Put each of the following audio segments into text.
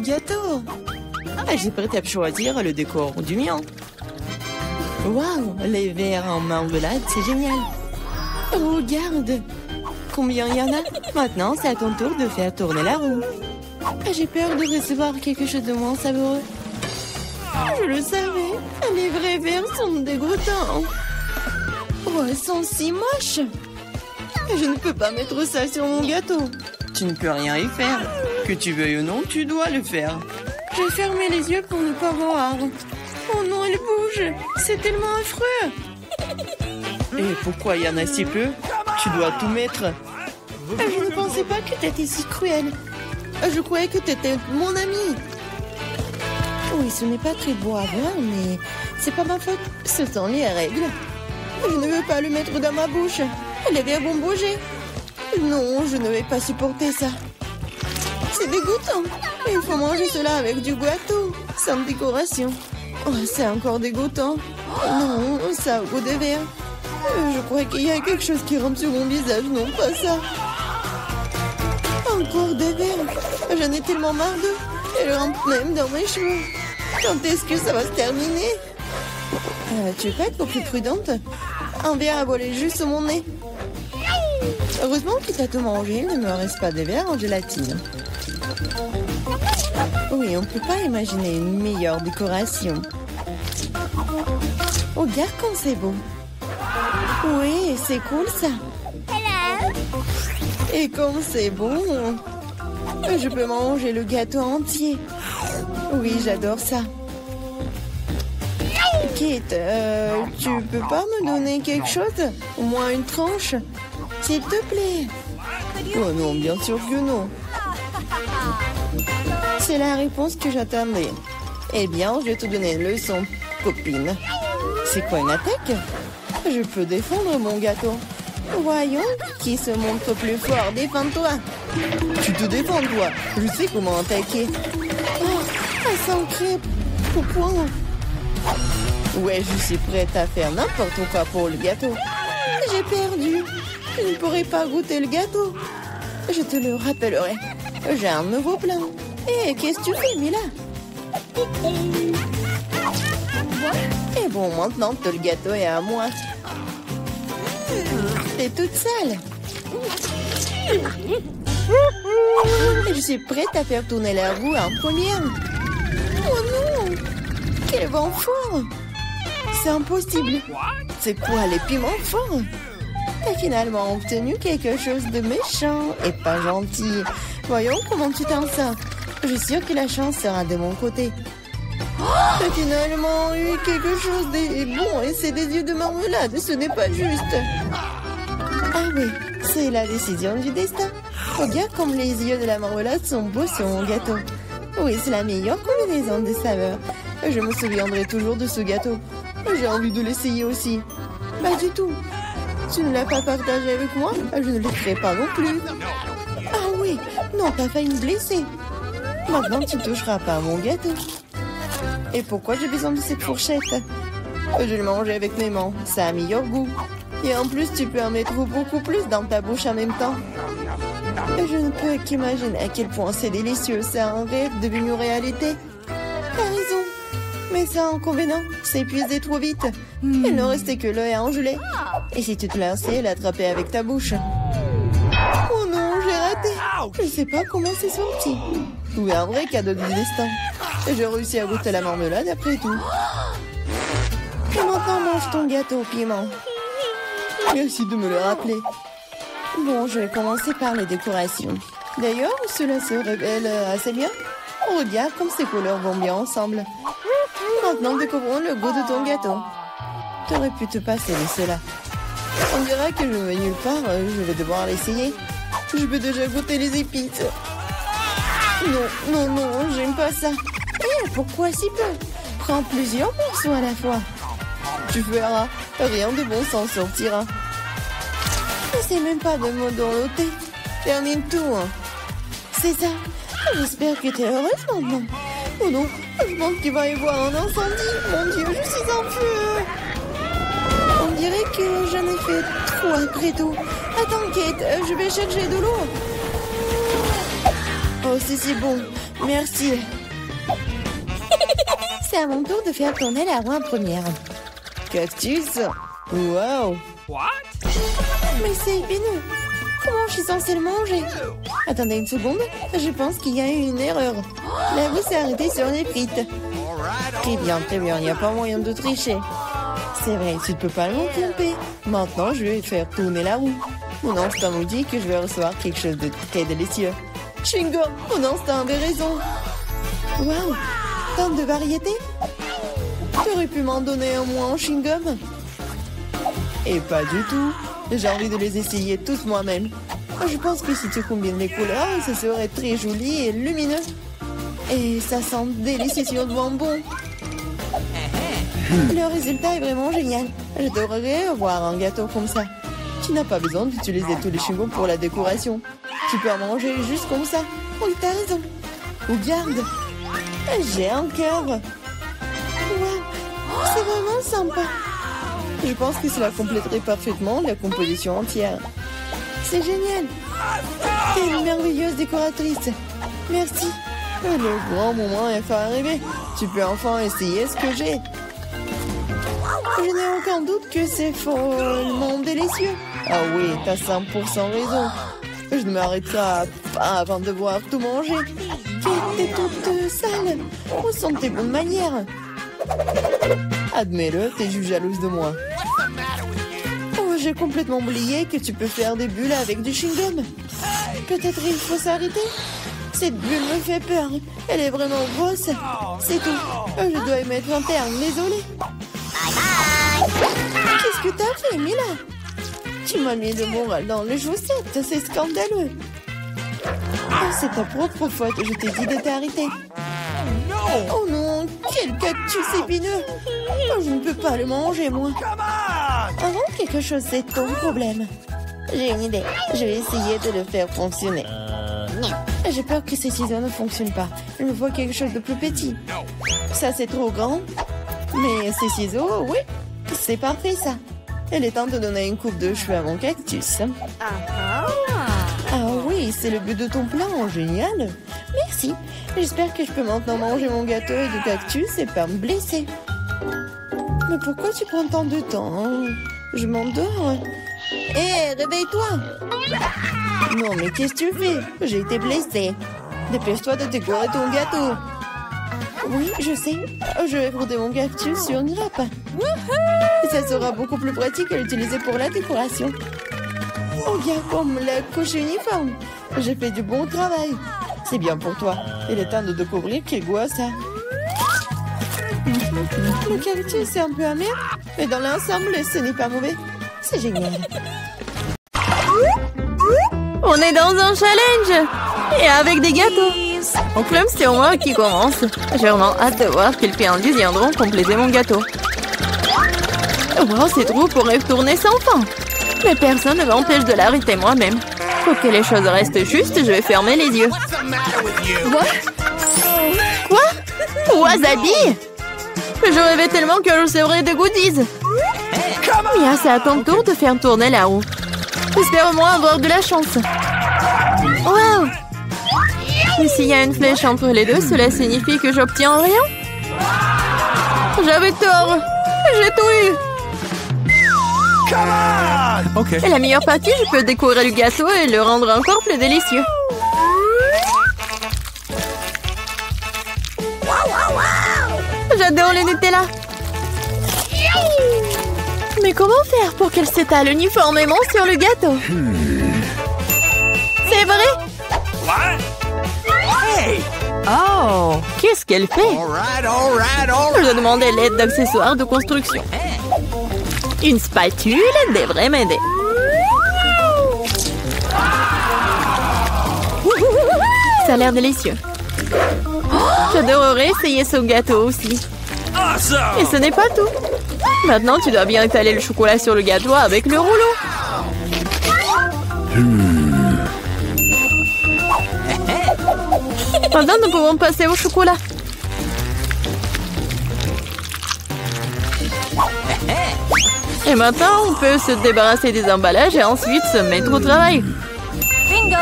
gâteau. J'ai prêt à choisir le décor du mien. Waouh, les verres en marmelade, c'est génial. Regarde, combien il y en a. Maintenant, c'est à ton tour de faire tourner la roue. J'ai peur de recevoir quelque chose de moins savoureux. Je le savais, les vrais verres sont dégoûtants. Oh, elles sont si moches. Je ne peux pas mettre ça sur mon gâteau. Tu ne peux rien y faire. Que tu veuilles ou non, tu dois le faire. J'ai fermé les yeux pour ne pas voir. Oh non, elle bouge. C'est tellement affreux. Et pourquoi il y en a si peu? Tu dois tout mettre. Je ne pensais pas que tu étais si cruel. Je croyais que tu étais mon ami. Oui, ce n'est pas très beau à voir, mais c'est pas ma faute. Ce sont les règles. Je ne veux pas le mettre dans ma bouche. Les verres vont bouger. Non, je ne vais pas supporter ça. C'est dégoûtant. Il faut manger cela avec du gâteau, sans décoration. Oh, c'est encore dégoûtant. Non, ça a goût de verre. Je crois qu'il y a quelque chose qui rampe sur mon visage. Non, pas ça. Encore des verres. J'en ai tellement marre d'eux. Elles rampent même dans mes cheveux. Quand est-ce que ça va se terminer? Tu peux être plus prudente? Un verre a volé juste sur mon nez. Heureusement que tu as tout mangé. Il ne me reste pas de verre en gélatine. Oui, on ne peut pas imaginer une meilleure décoration. Oh, regarde comme c'est beau. Oui, c'est cool ça. Et comme c'est bon, je peux manger le gâteau entier. Oui, j'adore ça. Kate, tu peux pas me donner quelque chose? Au moins une tranche? S'il te plaît. Oh non, bien sûr que non. C'est la réponse que j'attendais. Eh bien, je vais te donner une leçon, copine. C'est quoi une attaque? Je peux défendre mon gâteau. Voyons qui se montre plus fort. Défends-toi. Tu te défends, toi. Je sais comment attaquer. Oh, ça sent crêpe. Au point. Ouais, je suis prête à faire n'importe quoi pour le gâteau. J'ai perdu. Je ne pourrai pas goûter le gâteau. Je te le rappellerai. J'ai un nouveau plan. Hé, qu'est-ce que tu fais, Mila? Et bon, maintenant que le gâteau est à moi. T'es toute sale. Je suis prête à faire tourner la roue en première. Oh non! Quel vent fort! C'est impossible. C'est quoi les piments forts? T'as finalement obtenu quelque chose de méchant et pas gentil. Voyons comment tu t'en sors. Je suis sûre que la chance sera de mon côté. T'as finalement eu quelque chose de bon et c'est des yeux de marmelade. Ce n'est pas juste. Ah oui, c'est la décision du destin. Regarde comme les yeux de la marmelade sont beaux sur mon gâteau. Oui, c'est la meilleure combinaison de saveurs. Je me souviendrai toujours de ce gâteau. J'ai envie de l'essayer aussi. Pas du tout. Tu ne l'as pas partagé avec moi? Je ne le ferai pas non plus. Ah oui, non, t'as failli me blesser. Maintenant, tu ne toucheras pas à mon gâteau. Et pourquoi j'ai besoin de cette fourchette? Je vais le manger avec mes mains. Ça a meilleur goût. Et en plus, tu peux en mettre beaucoup plus dans ta bouche en même temps. Et je ne peux qu'imaginer à quel point c'est délicieux. C'est un rêve devenu réalité. T'as raison. Mais ça, inconvénient, c'est épuisé trop vite. Il ne restait que l'œil à engeler. Et si tu te lançais, l'attraper avec ta bouche. Oh non, j'ai raté. Je ne sais pas comment c'est sorti. Oui, un vrai cadeau du destin. Et j'ai réussi à goûter la marmelade après tout. Et maintenant, mange ton gâteau au piment. Merci de me le rappeler. Bon, je vais commencer par les décorations. D'ailleurs, cela se révèle assez bien. Regarde comme ces couleurs vont bien ensemble. Maintenant, découvrons le goût de ton gâteau. Tu aurais pu te passer de cela. On dirait que je ne vais nulle part. Je vais devoir l'essayer. Je peux déjà goûter les épices. Non, j'aime pas ça. Pourquoi si peu? Prends plusieurs morceaux à la fois. Tu verras, rien de bon s'en sortira. N'essaie même pas de me dorloter. Termine tout. C'est ça. J'espère que tu es heureuse maintenant. Oh non, je pense qu'il va y avoir un incendie. Mon Dieu, je suis en feu. On dirait que j'en ai fait trop après tout. Attends, Kate, je vais chercher de l'eau. Oh, c'est si bon. Merci. C'est à mon tour de faire tourner la roue en première. Cactus. Wow. Mais c'est épineux. Comment je suis censée le manger? Attendez une seconde. Je pense qu'il y a eu une erreur. La roue s'est arrêtée sur les frites. Très bien, très bien. Il n'y a pas moyen de tricher. C'est vrai, tu ne peux pas m'en tromper. Maintenant, je vais faire tourner la roue. Mon instinct me dit que je vais recevoir quelque chose de très délicieux. Chewing-gum, mon instinct avait raison. Waouh, tant de variétés. Tu aurais pu m'en donner un moins en chewing-gum? Et pas du tout. J'ai envie de les essayer tous moi-même. Je pense que si tu combines les couleurs, ça serait très joli et lumineux. Et ça sent délicieux sur le bonbon. Le résultat est vraiment génial. J'adorerais avoir un gâteau comme ça. Tu n'as pas besoin d'utiliser tous les chewing-gums pour la décoration. Tu peux en manger juste comme ça. Oui, t'as raison. Regarde. J'ai un cœur. Waouh. C'est vraiment sympa. Je pense que cela compléterait parfaitement la composition entière. C'est génial. T'es une merveilleuse décoratrice. Merci. Le grand moment est enfin arrivé. Tu peux enfin essayer ce que j'ai. Je n'ai aucun doute que c'est follement délicieux. Ah oui, t'as 100% raison. Je ne m'arrêterai pas avant de voir tout manger. T'es toute sale. Où sont tes bonnes manières? Admets-le, t'es juste jalouse de moi. Oh, j'ai complètement oublié que tu peux faire des bulles avec du chewing-gum. Peut-être il faut s'arrêter. Cette bulle me fait peur. Elle est vraiment grosse. C'est tout. Je dois y mettre un terme, désolée. Qu'est-ce que t'as fait, Mila? Tu m'as mis le moral dans les chaussettes. C'est scandaleux. Oh, c'est ta propre faute. Je t'ai dit de t'arrêter. Oh non, quel cactus épineux. Oh, je ne peux pas le manger, moi. Avant quelque chose, c'est ton problème. J'ai une idée. Je vais essayer de le faire fonctionner. J'ai peur que ces ciseaux ne fonctionnent pas. Je vois quelque chose de plus petit. Ça, c'est trop grand. Mais ces ciseaux, oui, c'est parfait, ça. Il est temps de donner une coupe de cheveux à mon cactus. Ah oui, c'est le but de ton plan. Génial. Merci. J'espère que je peux maintenant manger mon gâteau et du cactus et pas me blesser. Mais pourquoi tu prends tant de temps, hein? Je m'endors. Hé, réveille-toi. Non, mais qu'est-ce que tu fais? J'ai été blessée. Dépêche-toi de décorer ton gâteau. Oui, je sais. Je vais broder mon cactus sur une râpe. Ça sera beaucoup plus pratique à l'utiliser pour la décoration. Oh, bien comme la couche uniforme. J'ai fait du bon travail. C'est bien pour toi. Il est temps de découvrir quel goût a ça. Le cactus est un peu amer, mais dans l'ensemble, ce n'est pas mauvais. C'est génial. On est dans un challenge et avec des gâteaux. On clame, c'est moi qui commence. J'ai vraiment hâte de voir quels friandises viendront compléter mon gâteau. Wow, cette roue pourrait tourner sans fin. Mais personne ne m'empêche de l'arrêter moi-même. Pour que les choses restent justes, je vais fermer les yeux. Quoi? Wasabi? Je rêvais tellement que je recevrais des goodies. Mia, c'est à ton tour de faire tourner la roue. J'espère au moins avoir de la chance. Wow! Mais s'il y a une flèche entre les deux, cela signifie que j'obtiens rien? J'avais tort! J'ai tout eu! Okay. Et la meilleure partie, je peux décorer le gâteau et le rendre encore plus délicieux. J'adore le Nutella. Mais comment faire pour qu'elle s'étale uniformément sur le gâteau? C'est vrai? Hey! Oh, qu'est-ce qu'elle fait? Je dois demander l'aide d'accessoires de construction. Une spatule devrait m'aider. Ça a l'air délicieux. J'adorerais essayer ce gâteau aussi. Et ce n'est pas tout. Maintenant, tu dois bien étaler le chocolat sur le gâteau avec le rouleau. Maintenant, nous pouvons passer au chocolat. Et maintenant, on peut se débarrasser des emballages et ensuite se mettre au travail. Bingo!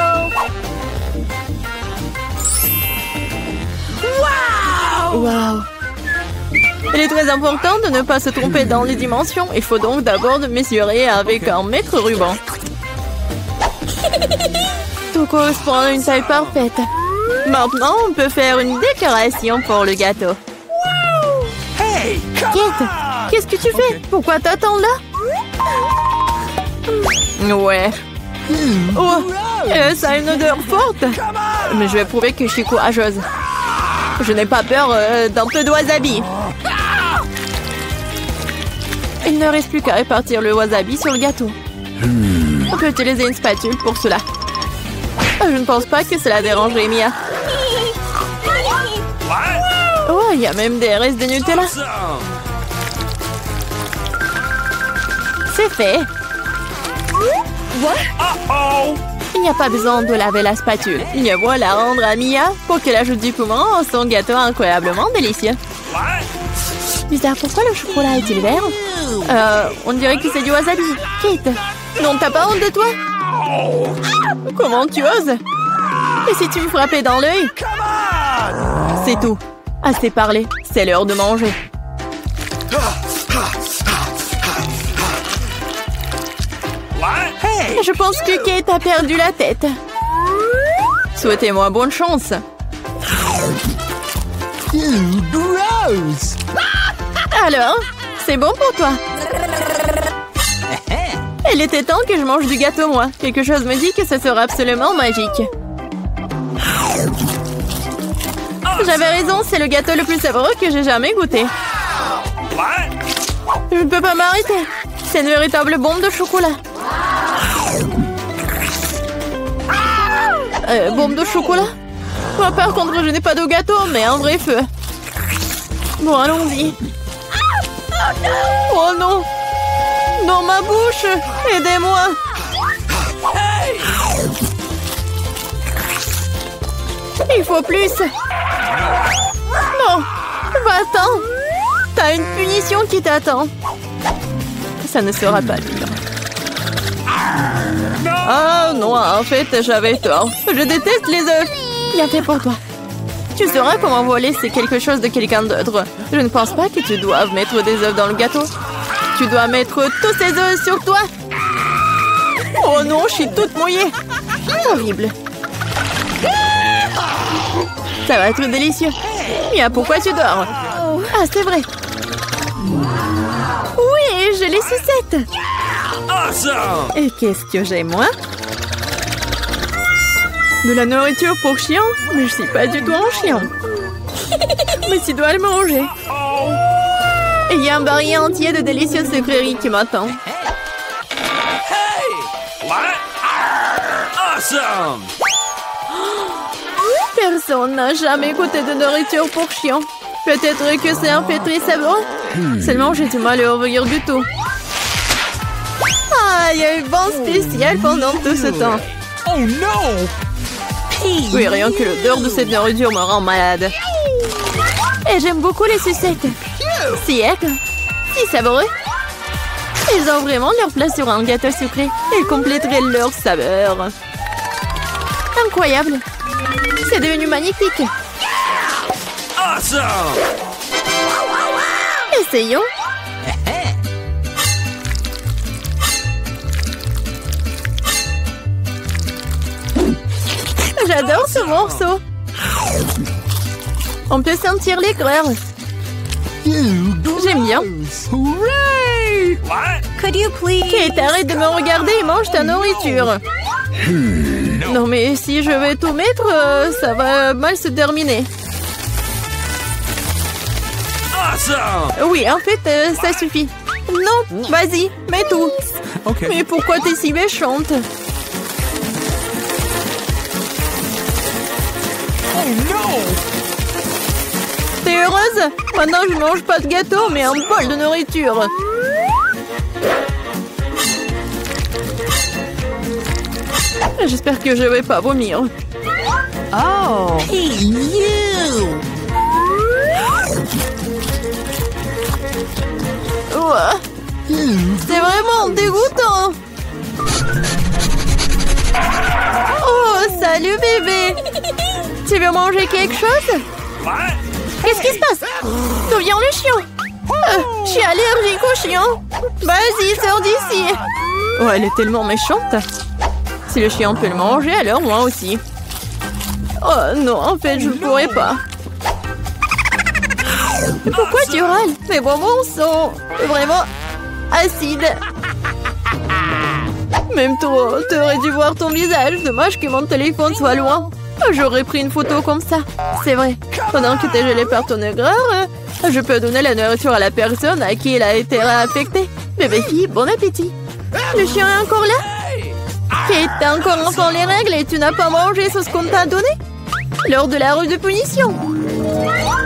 Waouh! Il est très important de ne pas se tromper dans les dimensions. Il faut donc d'abord mesurer avec un mètre ruban. Tout correspond à une taille parfaite. Maintenant, on peut faire une décoration pour le gâteau. Hey, come Kate, on! qu'est-ce que tu fais? Pourquoi t'attends là? Ouais. Oh, ça a une odeur forte. Mais je vais prouver que je suis courageuse. Je n'ai pas peur d'un peu de wasabi. Il ne reste plus qu'à répartir le wasabi sur le gâteau. On peut utiliser une spatule pour cela. Je ne pense pas que cela dérangerait Mia. Oh, il y a même des restes de Nutella. C'est fait. Uh-oh! Il n'y a pas besoin de laver la spatule. Il voit la rendre à Mia pour qu'elle ajoute du piment à son gâteau incroyablement délicieux. Bizarre, pourquoi le chocolat est-il vert? On dirait que c'est du wasabi. Kate, non, t'as pas honte de toi? Comment tu oses? Et si tu me frappais dans l'œil? C'est tout. Assez parlé, c'est l'heure de manger. Hey! Je pense que Kate a perdu la tête. Souhaitez-moi bonne chance. Gross! Alors, c'est bon pour toi? Il était temps que je mange du gâteau, moi. Quelque chose me dit que ce sera absolument magique. J'avais raison, c'est le gâteau le plus savoureux que j'ai jamais goûté. Je ne peux pas m'arrêter. C'est une véritable bombe de chocolat. Bombe de chocolat? Moi, par contre, je n'ai pas de gâteau, mais un vrai feu. Bon, allons-y. Oh non! Dans ma bouche! Aidez-moi! Il faut plus! Non! Va-t'en! T'as une punition qui t'attend! Ça ne sera pas dur. Ah non, en fait, j'avais tort. Je déteste les œufs! Bien fait pour toi. Tu sauras comment voler, c'est quelque chose de quelqu'un d'autre. Je ne pense pas que tu doives mettre des œufs dans le gâteau. Tu dois mettre tous ces œufs sur toi. Oh non, je suis toute mouillée. Horrible. Ça va être délicieux. Mia, pourquoi tu dors? Ah, c'est vrai. Oui, j'ai les sucettes. Awesome! Et qu'est-ce que j'ai, moi? De la nourriture pour chien? Mais je suis pas du tout un chien. Mais tu dois le manger. Et il y a un barillet entier de délicieuses sucreries qui m'attend. Hey! What? Awesome! Personne n'a jamais goûté de nourriture pour chien. Peut-être que c'est un fait très savoureux. Seulement, j'ai du mal à ouvrir du tout. Ah, il y a eu bon spécial pendant tout ce temps. Oh no! Oui, rien que l'odeur de cette nourriture me rend malade. Et j'aime beaucoup les sucettes. Si aigres, si savoureux. Ils ont vraiment leur place sur un gâteau sucré. Ils compléteraient leur saveur. Incroyable. C'est devenu magnifique. Awesome! Essayons. J'adore ce morceau. On peut sentir l'aigreur. J'aime bien. Hooray! What? Could you please? Kate, arrête de me regarder et mange ta nourriture. Non, mais si je vais tout mettre, ça va mal se terminer. Awesome! Oui, en fait, ça suffit. Non, vas-y, mets tout. Okay. Mais pourquoi t'es si méchante? Oh no! T'es heureuse? Maintenant, je mange pas de gâteau, mais un bol de nourriture. J'espère que je vais pas vomir. Oh. Hey, you! Ouah. C'est vraiment dégoûtant. Oh, salut bébé. Tu veux manger quelque chose? What? Qu'est-ce qui se passe? D'où vient le chien? Je suis allergique au chien. Vas-y, sors d'ici. Oh, elle est tellement méchante. Si le chien peut le manger, alors moi aussi. Oh non, en fait, je ne pourrais pas. Pourquoi tu râles? Mes bonbons sont vraiment acides. Même toi, t'aurais dû voir ton visage. Dommage que mon téléphone soit loin. J'aurais pris une photo comme ça. C'est vrai. Pendant que t'es gelé par ton aigreur, je peux donner la nourriture à la personne à qui il a été réaffecté. Bébé fille, bon appétit. Le chien est encore là? Kate, t'as encore enfant les règles et tu n'as pas mangé ce qu'on t'a donné? Lors de la rue de punition.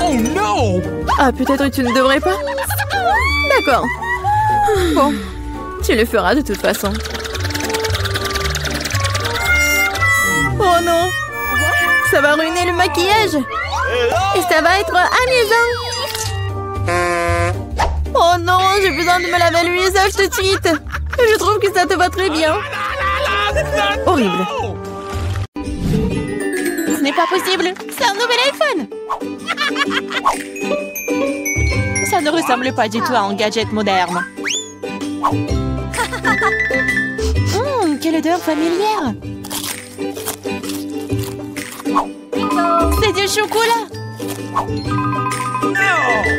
Oh no! Ah, peut-être tu ne devrais pas? D'accord. Bon, tu le feras de toute façon. Oh non! Ça va ruiner le maquillage! Et ça va être amusant! Oh non, j'ai besoin de me laver le visage tout de suite! Je trouve que ça te va très bien! Horrible! Ce n'est pas possible! C'est un nouvel iPhone! Ça ne ressemble pas du tout à un gadget moderne. Quelle odeur familière! C'est du chocolat!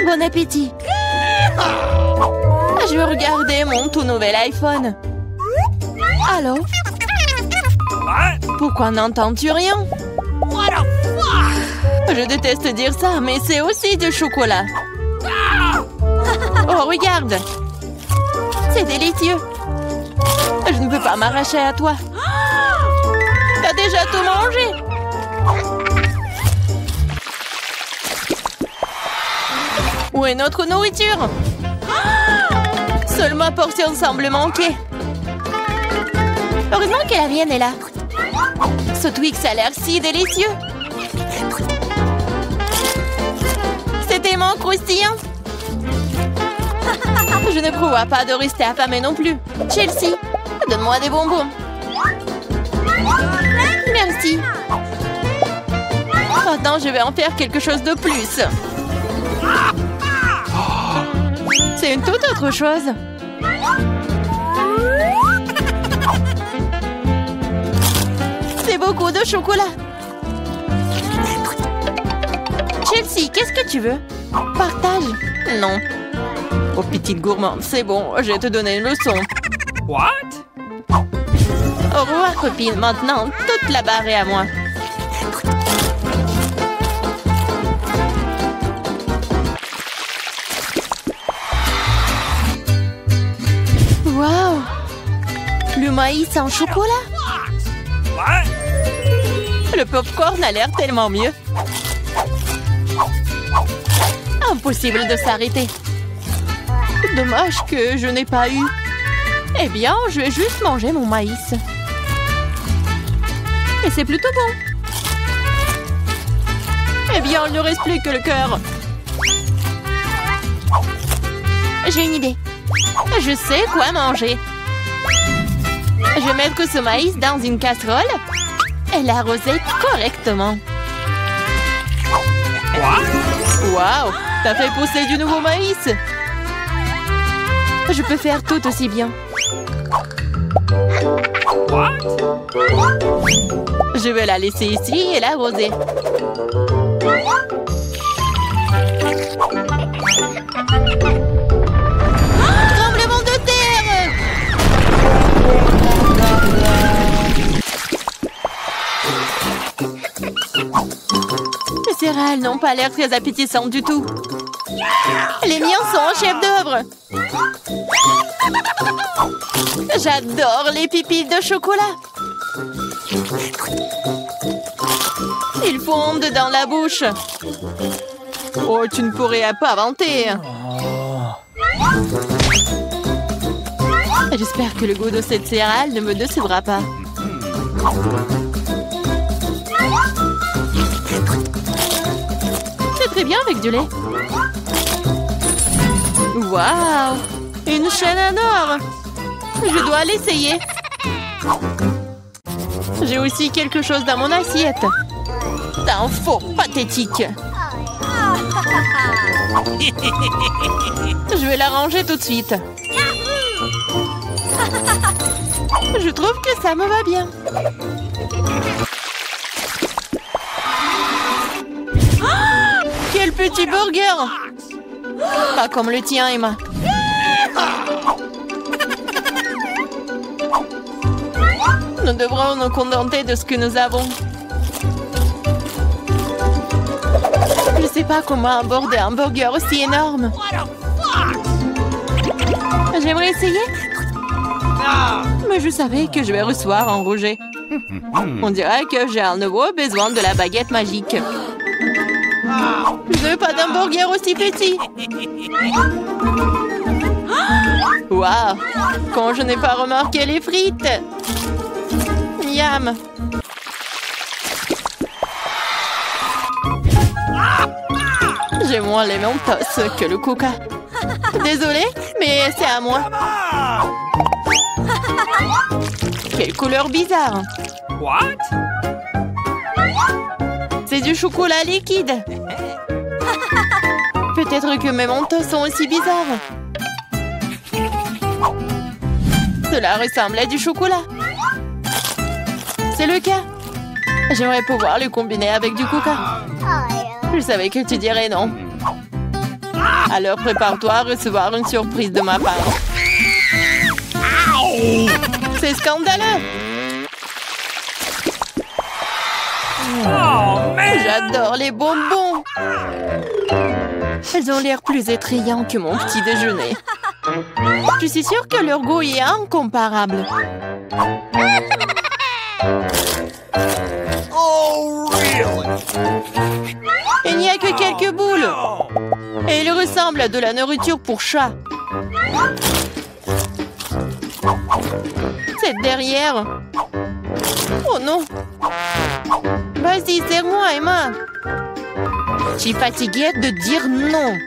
Bon appétit! Je veux regarder mon tout nouvel iPhone. Allô? Pourquoi n'entends-tu rien? Je déteste dire ça, mais c'est aussi du chocolat. Oh, regarde! C'est délicieux! Je ne peux pas m'arracher à toi. T'as déjà tout mangé! Où est notre nourriture? Seule ma portion semble manquer. Heureusement que la mienne est là. Ce Twix a l'air si délicieux. C'est tellement croustillant. Je ne prévois pas de rester affamée non plus. Chelsea, donne-moi des bonbons. Merci. Maintenant, je vais en faire quelque chose de plus. C'est une toute autre chose. C'est beaucoup de chocolat. Chelsea, qu'est-ce que tu veux? Partage. Non. Oh, petite gourmande, c'est bon, je vais te donner une leçon. What? Au revoir, copine. Maintenant, toute la barre est à moi. Waouh! Le maïs en chocolat? What? Le popcorn a l'air tellement mieux. Impossible de s'arrêter. Dommage que je n'ai pas eu. Eh bien, je vais juste manger mon maïs. Et c'est plutôt bon. Eh bien, il ne reste plus que le cœur. J'ai une idée. Je sais quoi manger. Je vais mettre ce maïs dans une casserole et l'arroser correctement. Waouh! T'as fait pousser du nouveau maïs! Je peux faire tout aussi bien. Je vais la laisser ici et l'arroser. Tremblement de terre! Les céréales n'ont pas l'air très appétissantes du tout. Les miens sont en chef-d'œuvre. J'adore les pipilles de chocolat. Ils fondent dans la bouche. Oh, tu ne pourrais pas vanter. J'espère que le goût de cette céréale ne me décevra pas. C'est très bien avec du lait. Waouh! Une chaîne en or! Je dois l'essayer. J'ai aussi quelque chose dans mon assiette. T'es un faux pathétique. Je vais la ranger tout de suite. Je trouve que ça me va bien. Oh, quel petit burger! Pas comme le tien, Emma. Nous devrons nous contenter de ce que nous avons. Je ne sais pas comment aborder un burger aussi énorme. J'aimerais essayer. Mais je savais que je vais recevoir un rejet. On dirait que j'ai à nouveau besoin de la baguette magique. Je ne veux pas d'un burger aussi petit. Waouh! Quand je n'ai pas remarqué les frites. Miam! J'ai moins les Mentos que le Coca. Désolée, mais c'est à moi. Quelle couleur bizarre. What? C'est du chocolat liquide. Peut-être que mes Mentos sont aussi bizarres. Cela ressemble à du chocolat. C'est le cas. J'aimerais pouvoir le combiner avec du Coca. Je savais que tu dirais non. Alors prépare-toi à recevoir une surprise de ma part. C'est scandaleux. Oh, man! J'adore les bonbons. Elles ont l'air plus étrillants que mon petit déjeuner. Je suis sûre que leur goût est incomparable. Oh, really? Il n'y a que quelques boules. Et ils ressemblent à de la nourriture pour chat. C'est derrière. Oh non. Vas-y, serre-moi, Emma. Je suis fatiguée de dire non.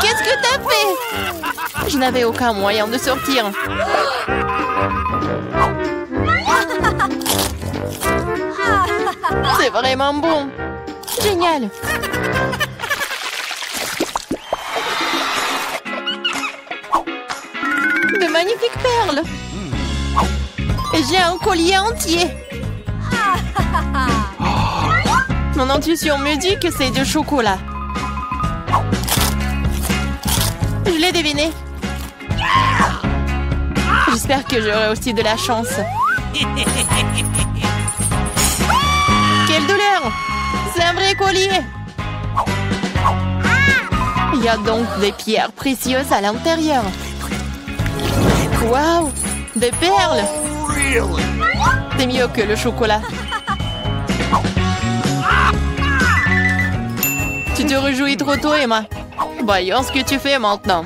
Qu'est-ce que t'as fait? Je n'avais aucun moyen de sortir. C'est vraiment bon. Génial. De magnifiques perles. Et j'ai un collier entier. Mon intuition me dit que c'est du chocolat. Je l'ai deviné. J'espère que j'aurai aussi de la chance. Quelle douleur! C'est un vrai collier! Il y a donc des pierres précieuses à l'intérieur. Waouh! Des perles! C'est mieux que le chocolat. Tu te réjouis trop tôt, Emma. Voyons ce que tu fais maintenant.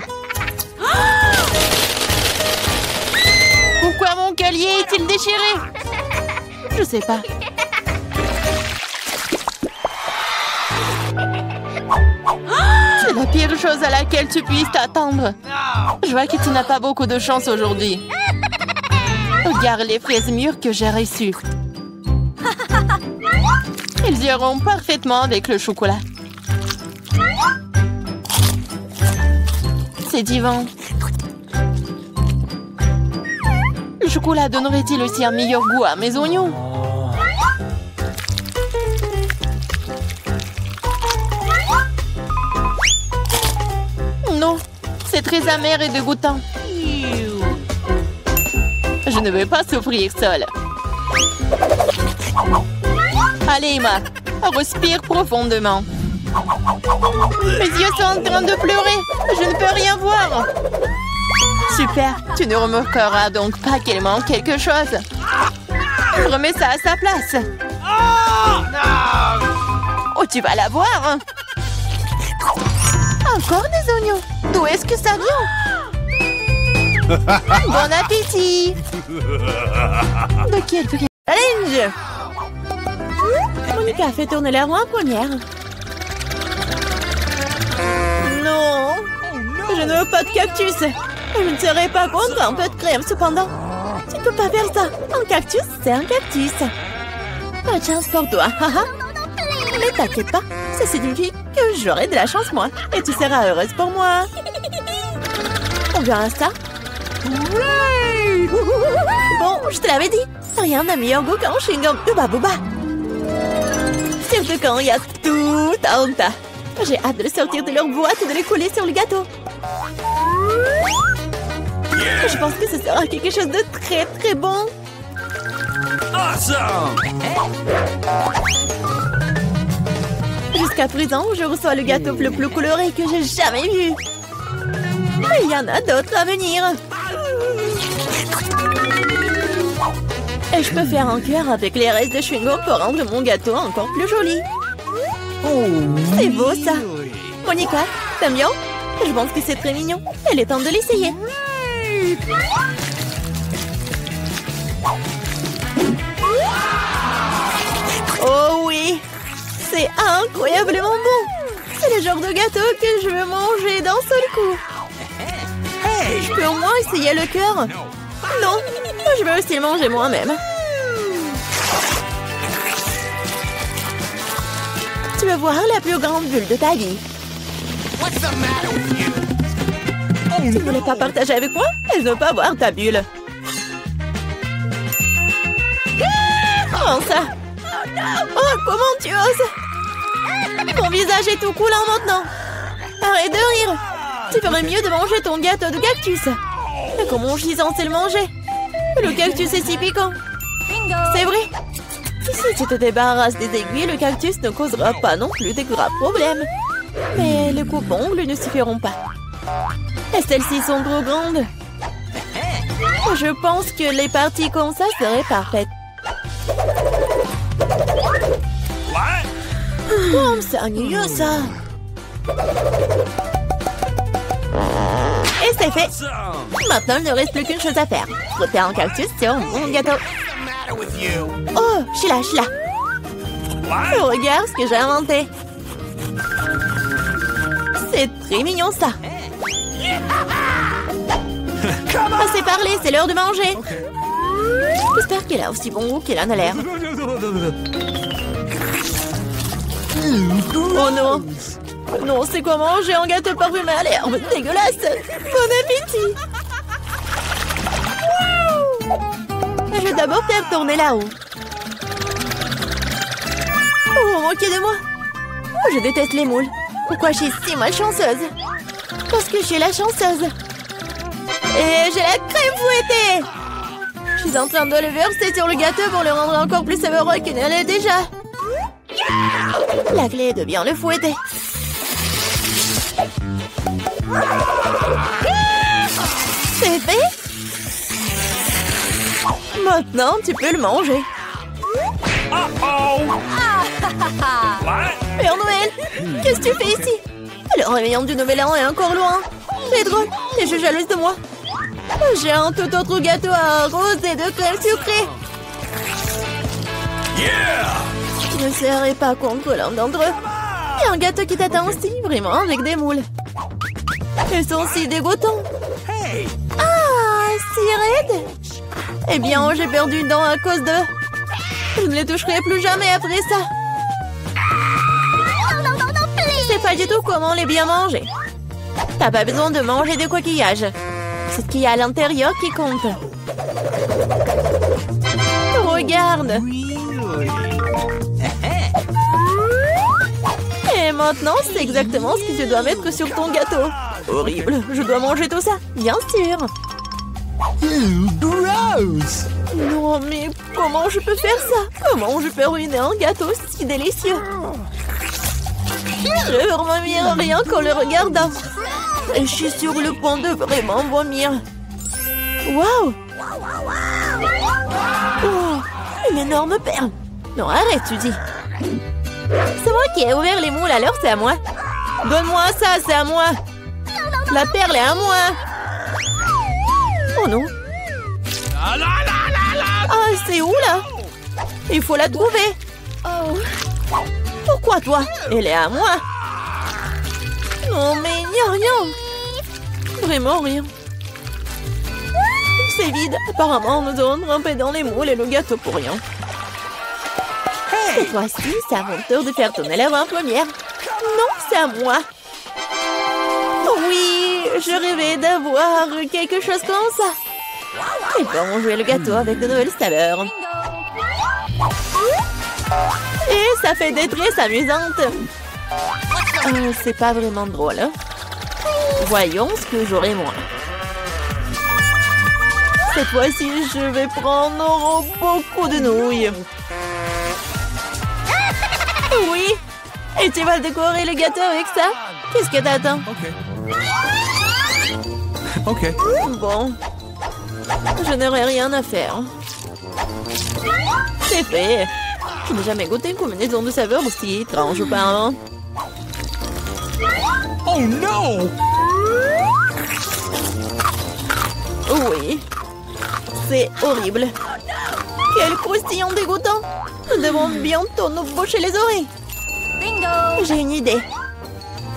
Pourquoi mon collier est-il déchiré? Je sais pas. C'est la pire chose à laquelle tu puisses t'attendre. Je vois que tu n'as pas beaucoup de chance aujourd'hui. Regarde les fraises mûres que j'ai reçues. Ils iront parfaitement avec le chocolat. C'est divin. Le chocolat donnerait-il aussi un meilleur goût à mes oignons? Non, c'est très amer et dégoûtant. Je ne veux pas souffrir seule. Allez, Emma, respire profondément. Mes yeux sont en train de pleurer. Je ne peux rien voir. Super, tu ne remarqueras donc pas qu'il manque quelque chose. Remets ça à sa place. Oh, tu vas la voir. Encore des oignons. D'où est-ce que ça vient? Bon appétit. De quel prix? Challenge. Monica fait tourner la roue en première. Non. Je ne veux pas de cactus. Je ne serais pas contre un peu de crème, cependant. Tu ne peux pas faire ça. Un cactus, c'est un cactus. Pas de chance pour toi. Mais Mais t'inquiète pas, ça signifie que j'aurai de la chance, moi. Et tu seras heureuse pour moi. On verra ça. Bon, je te l'avais dit. Rien n'a meilleur goût qu'un chewing-gum de Babouba. Surtout quand il y a tout un tas. J'ai hâte de le sortir de leur boîte et de les coller sur le gâteau. Je pense que ce sera quelque chose de très très bon. Awesome! Jusqu'à présent, je reçois le gâteau le plus coloré que j'ai jamais vu. Mais il y en a d'autres à venir. Et je peux faire un cœur avec les restes de chewing-gum pour rendre mon gâteau encore plus joli. C'est beau ça. Monica, t'aimes bien? Je pense que c'est très mignon. Il est temps de l'essayer. Oh oui! C'est incroyablement bon! C'est le genre de gâteau que je veux manger d'un seul coup. Je peux au moins essayer le cœur? Non, je veux aussi le manger moi-même. Tu veux voir la plus grande bulle de ta vie? Tu ne voulais pas partager avec moi? Je ne veux pas voir ta bulle. Comment ça? Oh, comment tu oses? Mon visage est tout coulant maintenant. Arrête de rire. Tu ferais mieux de manger ton gâteau de cactus. Mais comment je suis censée le manger? Le cactus est si piquant. C'est vrai. Si tu te débarrasses des aiguilles, le cactus ne causera pas non plus de graves problèmes. Mais les coupes-ongles ne suffiront pas. Et celles-ci sont trop grandes. Je pense que les parties comme ça seraient parfaites. Oh, c'est ennuyeux ça. Et c'est fait. Maintenant, il ne reste plus qu'une chose à faire. Frotter un cactus sur mon gâteau. Oh, Sheila. Regarde ce que j'ai inventé. C'est très mignon ça. Assez parlé, c'est l'heure de manger. J'espère qu'il a aussi bon goût qu'il en a l'air. Oh non. Non, c'est quoi manger un gâteau parfumé à l'herbe? Dégueulasse. Bon appétit. Je vais d'abord faire tourner là-haut. Oh, moquez de moi. Oh, je déteste les moules. Pourquoi je suis si malchanceuse? Parce que je suis la chanceuse. Et j'ai la crème fouettée. Je suis en train de le verser sur le gâteau pour le rendre encore plus savoureux qu'il ne l'est déjà. La clé est de bien le fouetter. C'est fait. Maintenant, tu peux le manger. Père Noël, qu'est-ce que tu fais ici? Le réveillon du Nouvel An est encore loin. C'est drôle, et je suis jalouse de moi. J'ai un tout autre gâteau à rose et de crème sucrée. Je ne serai pas contre l'un d'entre eux. Il y a un gâteau qui t'attend aussi, vraiment avec des moules. Ils sont si dégoûtants. Ah, si raides. Eh bien, j'ai perdu une dent à cause d'eux. Je ne les toucherai plus jamais après ça. Je sais pas du tout comment les bien manger. T'as pas besoin de manger des coquillages. C'est ce qu'il y a à l'intérieur qui compte. Regarde. Et maintenant, c'est exactement ce que tu dois mettre sur ton gâteau. Horrible, je dois manger tout ça, bien sûr. Gross! Non, mais comment je peux faire ça? Comment je peux ruiner un gâteau si délicieux? Je vomir rien qu'en le regardant. Et je suis sur le point de vraiment vomir. Waouh! Oh, une énorme perle. Non, arrête, tu dis. C'est moi qui ai ouvert les moules, alors c'est à moi. Donne-moi ça, c'est à moi. La perle est à moi. Oh non. Ah, c'est où là? Il faut la trouver. Oh. Pourquoi toi? Elle est à moi. Non, mais il n'y a rien. Vraiment rien. C'est vide. Apparemment, nous avons trempé dans les moules et le gâteau pour rien. Cette fois-ci, c'est à mon tour de faire tourner la roue en première. Non, c'est à moi. Oui, je rêvais d'avoir quelque chose comme ça. Et bon, jouer le gâteau avec de nouvelles saveurs. Et ça fait des tresses amusantes. C'est pas vraiment drôle. Hein? Voyons ce que j'aurai moi. Cette fois-ci, je vais prendre beaucoup de nouilles. Oui. Et tu vas décorer le gâteau avec ça? Qu'est-ce que t'attends? Ok. Bon. Je n'aurai rien à faire. C'est fait. Je n'ai jamais goûté une combinaison de saveurs aussi étrange auparavant. Oh non! Oui. C'est horrible. Quel croustillant dégoûtant. Nous devons bientôt nous boucher les oreilles. Bingo! J'ai une idée.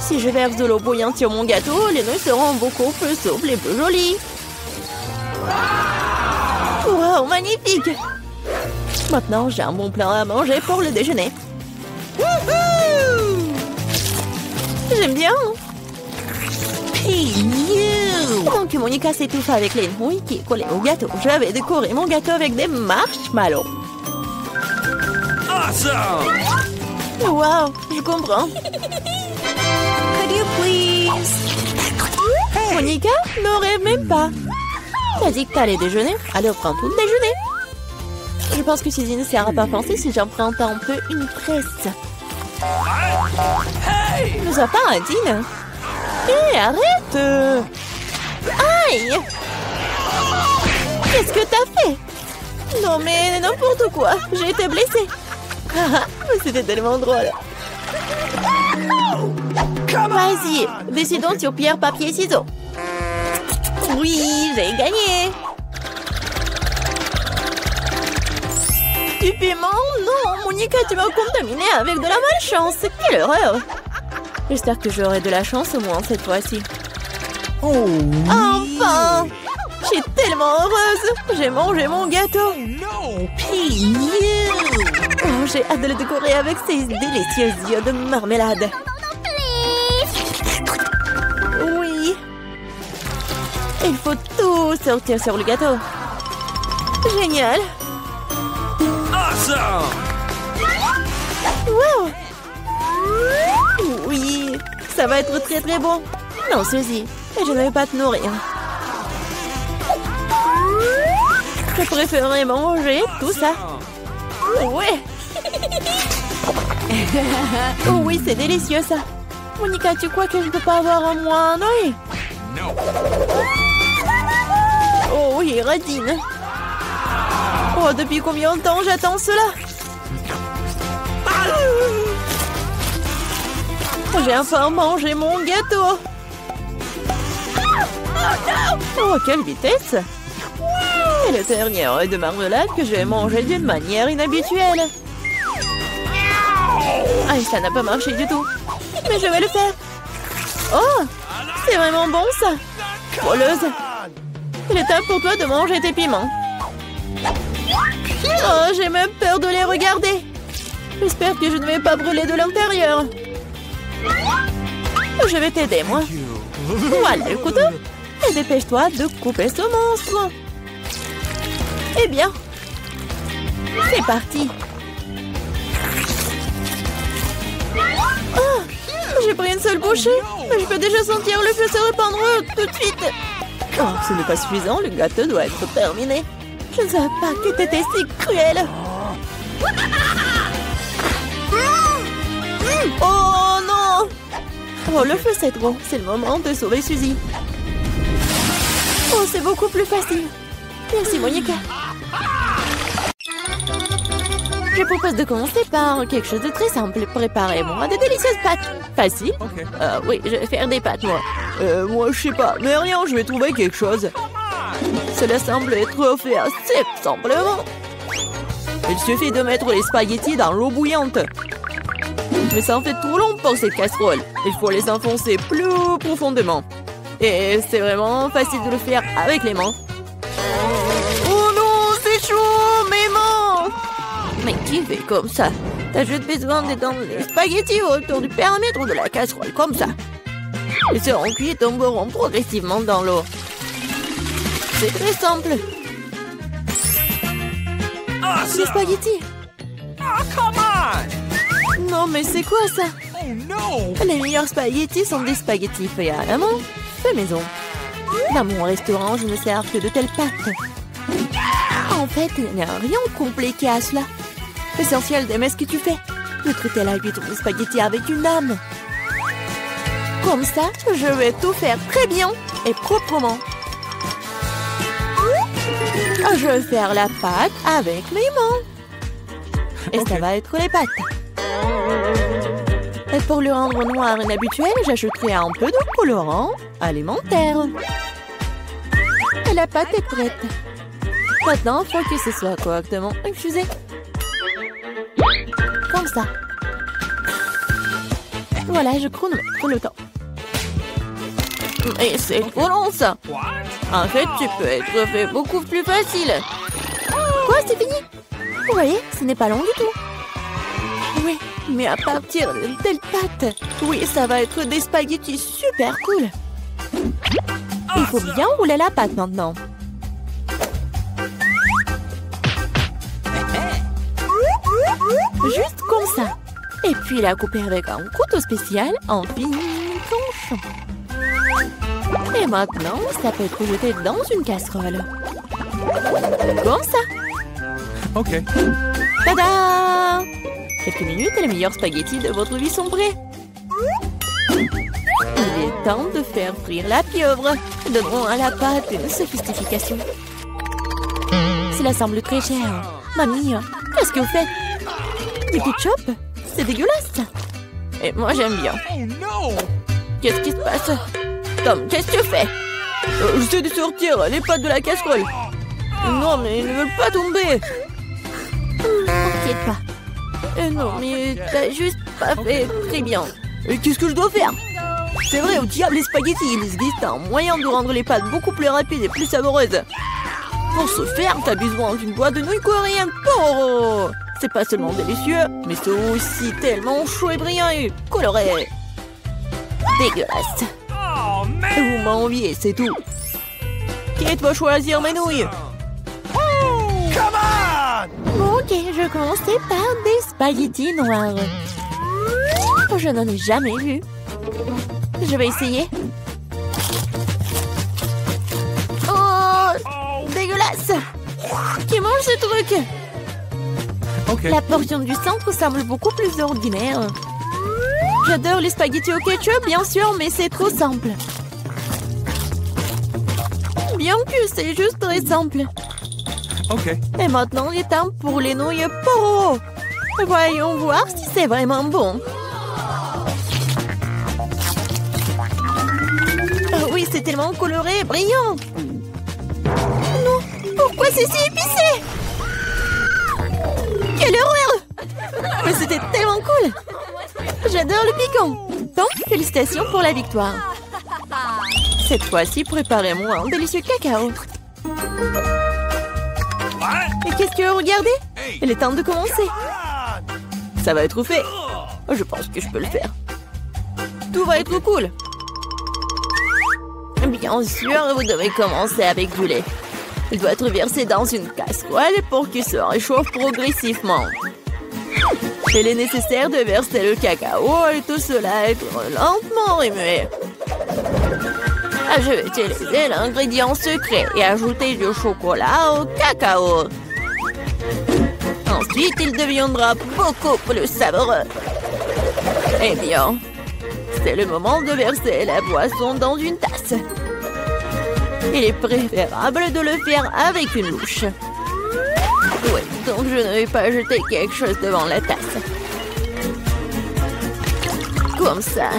Si je verse de l'eau bouillante sur mon gâteau, les nouilles seront beaucoup plus souples et plus jolies. Wow, magnifique! Maintenant, j'ai un bon plat à manger pour le déjeuner. J'aime bien. Donc, Monica s'étouffe avec les nouilles qui collaient au gâteau. Je vais décorer mon gâteau avec des marshmallows. Awesome! Wow, je comprends. Could you please? Monica, ne rêve même pas. T'as dit que t'allais déjeuner, alors prends tout le déjeuner. Je pense que Suzy ne sera pas pensée si j'emprunte un peu une presse. Hey! Ne sois pas indigne. Hé, arrête! Aïe! Qu'est-ce que t'as fait? Non mais n'importe quoi, j'ai été blessée. C'était tellement drôle. Vas-y, décidons sur pierre, papier, ciseaux. Oui, j'ai gagné. Du piment? Non, Monica, tu m'as contaminé avec de la malchance. Quelle horreur! J'espère que j'aurai de la chance au moins cette fois-ci. Oh! Enfin! Je suis tellement heureuse! J'ai mangé mon gâteau! No! Oh, j'ai hâte de le décorer avec ces délicieux yeux de marmelade. Oui! Il faut tout sortir sur le gâteau. Génial! Awesome! Wow! Oui! Ça va être très très bon! Non, Suzy, je ne vais pas te nourrir. Je préférerais manger tout ça. Ouais! Oh oui, c'est délicieux ça! Monica, tu crois que je ne peux pas avoir un moins nourri? No! Oh oui, radine! Oh, depuis combien de temps j'attends cela? J'ai enfin mangé mon gâteau! Oh, quelle vitesse! Et le dernier de marmelade que j'ai mangé d'une manière inhabituelle. Ah, ça n'a pas marché du tout. Mais je vais le faire. Oh, c'est vraiment bon ça. Voleuse. Il est temps pour toi de manger tes piments. Oh, j'ai même peur de les regarder. J'espère que je ne vais pas brûler de l'intérieur. Je vais t'aider, moi. Voilà le couteau. Et dépêche-toi de couper ce monstre. Eh bien, c'est parti. Oh, j'ai pris une seule bouchée, mais je peux déjà sentir le feu se répandre tout de suite. Oh, ce n'est pas suffisant, le gâteau doit être terminé. Je ne savais pas que t'étais si cruel. Oh non! Oh, le feu c'est trop. C'est le moment de sauver Suzy. Oh, c'est beaucoup plus facile. Merci, Monica. Je propose de commencer par quelque chose de très simple. Préparez-moi de délicieuses pâtes. Facile? Ok. Oui, je vais faire des pâtes, moi. Moi, je sais pas. Mais rien, je vais trouver quelque chose. Cela semble être fait assez simplement. Il suffit de mettre les spaghettis dans l'eau bouillante. Mais ça en fait trop long pour cette casserole. Il faut les enfoncer plus profondément. Et c'est vraiment facile de le faire avec les mains. Oh non, c'est chaud, mes mains! Mais qui fait comme ça? T'as juste besoin d'étendre les spaghettis autour du périmètre de la casserole, comme ça. Ils seront cuits et tomberont progressivement dans l'eau. C'est très simple. Les spaghettis. Oh, come on! Non, mais c'est quoi ça? Oh no! Les meilleurs spaghettis sont des spaghettis faits à la main, fait maison. Dans mon restaurant, je ne sers que de telles pâtes. En fait, il n'y a rien de compliqué à cela. L'essentiel d'aimer ce que tu fais. De traiter la cuisson des spaghettis avec une âme. Comme ça, je vais tout faire très bien et proprement. Je vais faire la pâte avec mes mains. Et ça va être les pâtes. Et pour le rendre noir inhabituel, j'ajouterai un peu de colorant alimentaire. Et la pâte est prête. Maintenant, il faut que ce soit correctement infusé. Comme ça. Voilà, je chronomètre le temps. Et c'est trop long, ça. En fait, tu peux être fait beaucoup plus facile. Quoi, c'est fini? Vous voyez, ce n'est pas long du tout. Oui, mais à partir de telle pâte, oui, ça va être des spaghettis super cool. Il faut bien rouler la pâte maintenant. Juste comme ça. Et puis la couper avec un couteau spécial en fines tranches. Et maintenant, ça peut être jeté dans une casserole. Comme ça. OK. Tada! Quelques minutes et les meilleurs spaghettis de votre vie sont prêts. Il est temps de faire frire la pieuvre. Donnons à la pâte une sophistication. Cela semble très cher. Mamie, qu'est-ce que vous faites? Du ketchup? C'est dégueulasse. Et moi, j'aime bien. Oh no! Qu'est-ce qui se passe? Tom, qu'est-ce que tu fais? J'essaie de sortir les pâtes de la casserole. Non, mais ils ne veulent pas tomber. T'inquiète pas. Non, mais t'as juste pas fait très bien. Et qu'est-ce que je dois faire? C'est vrai, au diable les spaghettis, il existe un moyen de rendre les pâtes beaucoup plus rapides et plus savoureuses. Pour ce faire, t'as besoin d'une boîte de nouilles coréennes Toro. C'est pas seulement délicieux, mais c'est aussi tellement chaud et brillant et coloré. Dégueulasse. Oh man! Vous m'enviez, c'est tout. Qui va choisir mes nouilles? Come on! Bon, ok, je commencerai par des spaghettis noirs. Je n'en ai jamais vu. Je vais essayer. Oh, dégueulasse! Qui mange ce truc? OK. La portion du centre semble beaucoup plus ordinaire. J'adore les spaghettis au ketchup, bien sûr, mais c'est trop simple. Bien que c'est juste très simple. OK. Et maintenant, il est temps pour les nouilles Poro. Voyons voir si c'est vraiment bon. Oh oui, c'est tellement coloré et brillant. Non, pourquoi c'est si épicé? Quelle horreur! Mais c'était tellement cool. J'adore le piquant. Donc, félicitations pour la victoire. Cette fois-ci, préparez-moi un délicieux cacao. Et qu'est-ce que vous regardez? Il est temps de commencer. Ça va être fait. Je pense que je peux le faire. Tout va être cool. Bien sûr, vous devez commencer avec du lait. Il doit être versé dans une casserole pour qu'il se réchauffe progressivement. Il est nécessaire de verser le cacao et tout cela être lentement remué. Je vais utiliser l'ingrédient secret et ajouter du chocolat au cacao. Ensuite, il deviendra beaucoup plus savoureux. Eh bien, c'est le moment de verser la boisson dans une tasse. Il est préférable de le faire avec une louche. Oui, donc je ne vais pas jeter quelque chose devant la tasse. Comme ça.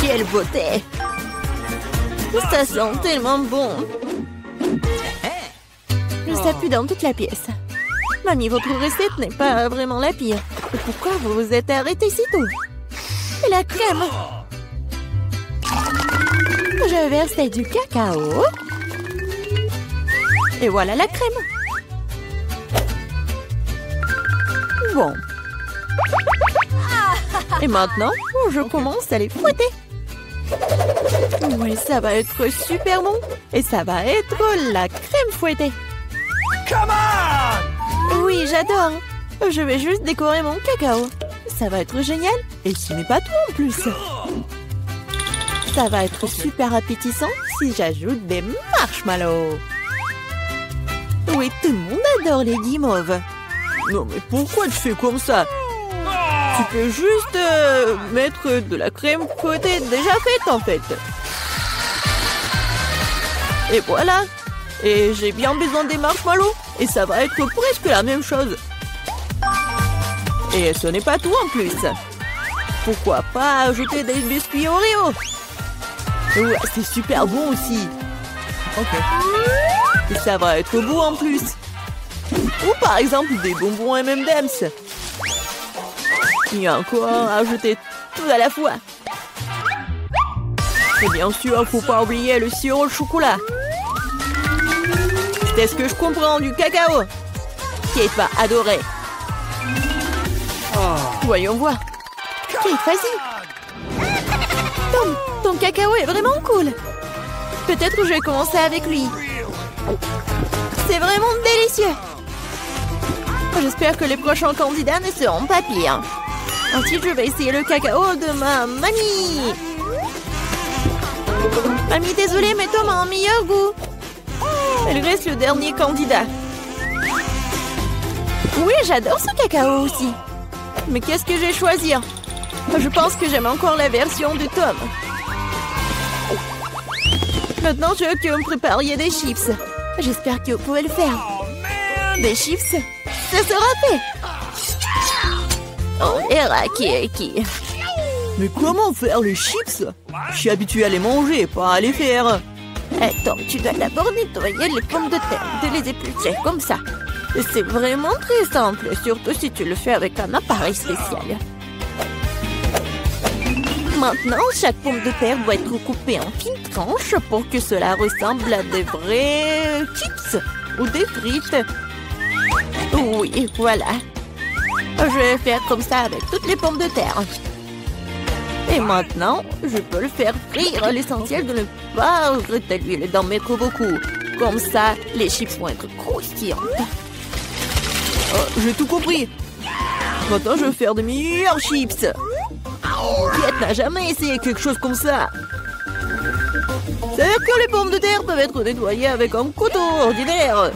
Quelle beauté! Ça sent tellement bon. Ça pue dans toute la pièce. Mamie, votre recette n'est pas vraiment la pire. Et pourquoi vous vous êtes arrêtée si tôt? Et la crème? Je verse du cacao. Et voilà la crème. bon. Et maintenant, je commence à les fouetter. Oui, ça va être super bon. Et ça va être la crème fouettée. Come on! Oui, j'adore. Je vais juste décorer mon cacao. Ça va être génial. Et ce n'est pas tout en plus. Ça va être super appétissant si j'ajoute des marshmallows. Oui, tout le monde adore les guimauves. Non, mais pourquoi tu fais comme ça? Tu peux juste mettre de la crème fouettée déjà faite, en fait. Et voilà. Et j'ai bien besoin des marshmallows. Et ça va être presque la même chose. Et ce n'est pas tout en plus. Pourquoi pas ajouter des biscuits Oreo? Ouais, c'est super bon aussi. Ok. Et ça va être beau en plus. Ou par exemple des bonbons M&M's. Et encore ajouter tout à la fois. Et bien sûr, faut pas oublier le sirop au chocolat. C'est ce que je comprends du cacao. Kate va adorer. Voyons voir. Kate, vas-y. Tom, ton cacao est vraiment cool. Peut-être que je vais commencer avec lui. C'est vraiment délicieux. J'espère que les prochains candidats ne seront pas pires. Ensuite, je vais essayer le cacao de ma mamie. Mamie, désolée, mais Tom a un meilleur goût. Elle reste le dernier candidat. Oui, j'adore ce cacao aussi. Mais qu'est-ce que je vais choisir? Je pense que j'aime encore la version de Tom. Maintenant, je veux que vous me prépariez des chips. J'espère que vous pouvez le faire. Des chips, ça sera fait. On verra qui est qui. Mais comment faire les chips? Je suis habituée à les manger, pas à les faire. Tom, tu dois d'abord nettoyer les pommes de terre, de les éplucher comme ça. C'est vraiment très simple, surtout si tu le fais avec un appareil spécial. Maintenant, chaque pomme de terre doit être coupée en fines tranches pour que cela ressemble à des vrais chips ou des frites. Oui, voilà. Je vais faire comme ça avec toutes les pommes de terre. Et maintenant, je peux le faire frire. L'essentiel de ne pas regretter l'huile et d'en mettre beaucoup. Comme ça, les chips vont être croustillantes. Oh, j'ai tout compris. Maintenant, je vais faire de meilleurs chips. Kate n'a jamais essayé quelque chose comme ça. C'est-à-dire que les pommes de terre peuvent être nettoyées avec un couteau ordinaire.